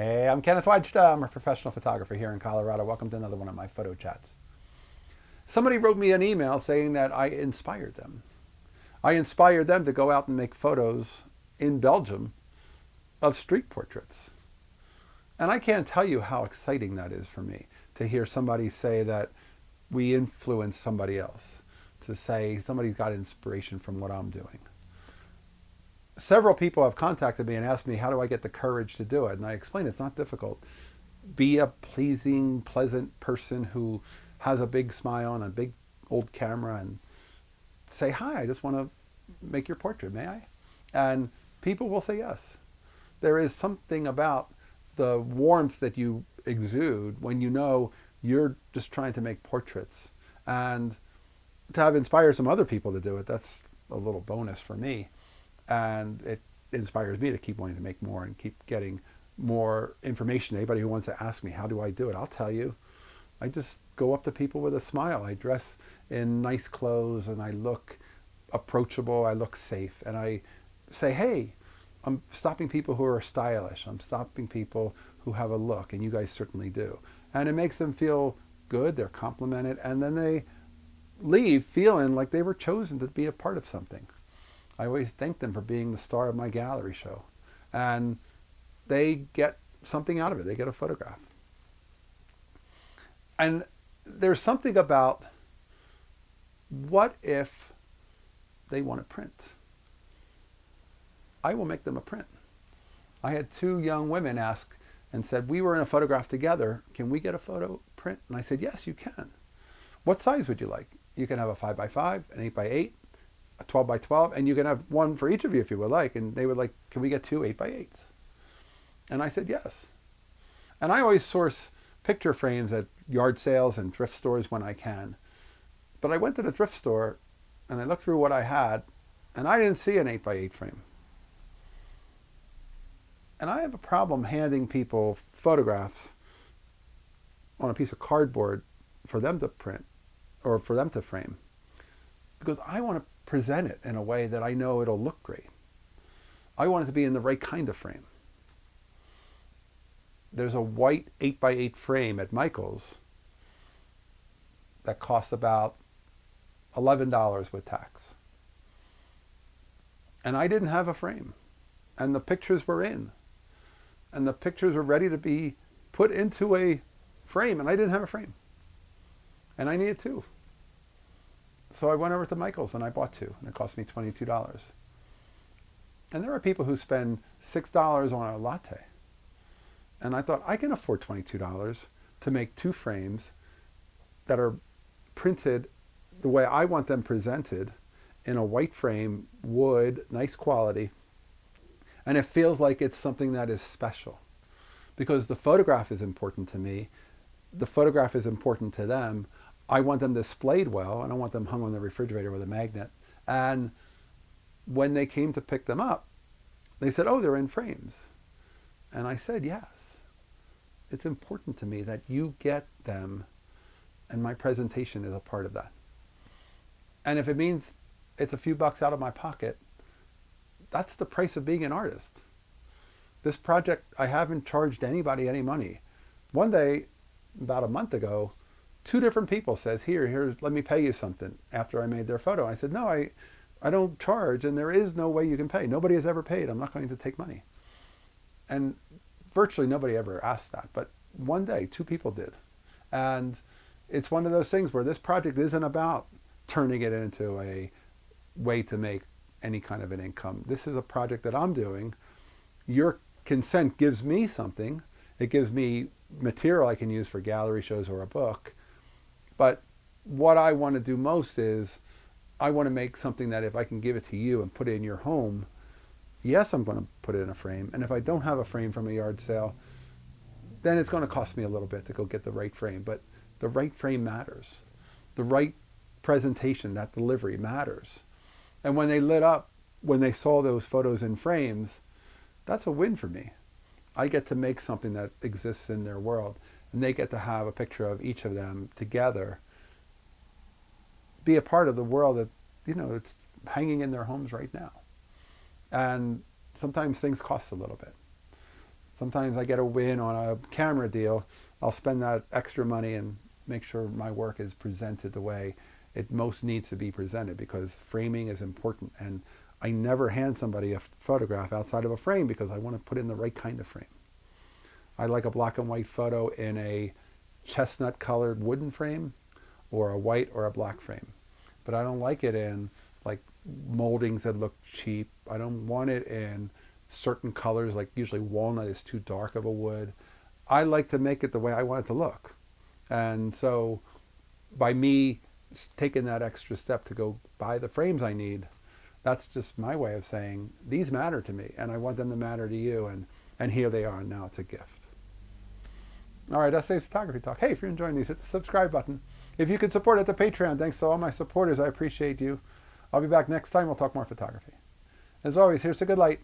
Hey, I'm Kenneth Wajda. I'm a professional photographer here in Colorado. Welcome to another one of my photo chats. Somebody wrote me an email saying that I inspired them. I inspired them to go out and make photos in Belgium of street portraits. And I can't tell you how exciting that is for me to hear somebody say that we influence somebody else, to say somebody's got inspiration from what I'm doing. Several people have contacted me and asked me, how do I get the courage to do it? And I explain it's not difficult. Be a pleasing, pleasant person who has a big smile and a big old camera and say, hi, I just want to make your portrait, may I? And people will say yes. There is something about the warmth that you exude when you know you're just trying to make portraits. And to have inspired some other people to do it, that's a little bonus for me. And it inspires me to keep wanting to make more and keep getting more information. Anybody who wants to ask me, how do I do it? I'll tell you. I just go up to people with a smile. I dress in nice clothes and I look approachable. I look safe. And I say, hey, I'm stopping people who are stylish. I'm stopping people who have a look, and you guys certainly do. And it makes them feel good. They're complimented. And then they leave feeling like they were chosen to be a part of something. I always thank them for being the star of my gallery show. And they get something out of it. They get a photograph. And there's something about, what if they want to print? I will make them a print. I had two young women ask and said, we were in a photograph together. Can we get a photo print? And I said, yes, you can. What size would you like? You can have a 5x5, an 8x8, a 12x12, and you can have one for each of you if you would like. And they would like, can we get two 8x8s? And I said, yes. And I always source picture frames at yard sales and thrift stores when I can. But I went to the thrift store and I looked through what I had, and I didn't see an 8x8 frame. And I have a problem handing people photographs on a piece of cardboard for them to print or for them to frame, because I want to present it in a way that I know it'll look great. I want it to be in the right kind of frame. There's a white 8x8 frame at Michael's that costs about $11 with tax. And I didn't have a frame. And the pictures were in. And the pictures were ready to be put into a frame, and I didn't have a frame. And I needed two. So I went over to Michael's and I bought two, and it cost me $22. And there are people who spend $6 on a latte. And I thought, I can afford $22 to make two frames that are printed the way I want them presented, in a white frame, wood, nice quality. And it feels like it's something that is special, because the photograph is important to me. The photograph is important to them. I want them displayed well. I don't want them hung on the refrigerator with a magnet. And when they came to pick them up, they said, oh, they're in frames. And I said, yes. It's important to me that you get them, and my presentation is a part of that. And if it means it's a few bucks out of my pocket, that's the price of being an artist. This project, I haven't charged anybody any money. One day, about a month ago, two different people says, here, let me pay you something, after I made their photo. I said, no, I don't charge, and there is no way you can pay. Nobody has ever paid. I'm not going to take money. And virtually nobody ever asked that. But one day, two people did. And it's one of those things where this project isn't about turning it into a way to make any kind of an income. This is a project that I'm doing. Your consent gives me something. It gives me material I can use for gallery shows or a book. But what I want to do most is, I want to make something that if I can give it to you and put it in your home, yes, I'm going to put it in a frame. And if I don't have a frame from a yard sale, then it's going to cost me a little bit to go get the right frame. But the right frame matters. The right presentation, that delivery matters. And when they lit up, when they saw those photos in frames, that's a win for me. I get to make something that exists in their world, and they get to have a picture of each of them together, be a part of the world that, it's hanging in their homes right now. And sometimes things cost a little bit. Sometimes I get a win on a camera deal. I'll spend that extra money and make sure my work is presented the way it most needs to be presented, because framing is important. And I never hand somebody a photograph outside of a frame because I want to put in the right kind of frame. I like a black and white photo in a chestnut colored wooden frame or a white or a black frame. But I don't like it in like moldings that look cheap. I don't want it in certain colors, like usually walnut is too dark of a wood. I like to make it the way I want it to look. And so by me taking that extra step to go buy the frames I need, that's just my way of saying these matter to me and I want them to matter to you, and here they are, and now it's a gift. All right, that's today's photography talk. Hey, if you're enjoying these, hit the subscribe button. If you could support at the Patreon, thanks to all my supporters, I appreciate you. I'll be back next time. We'll talk more photography. As always, here's to good light.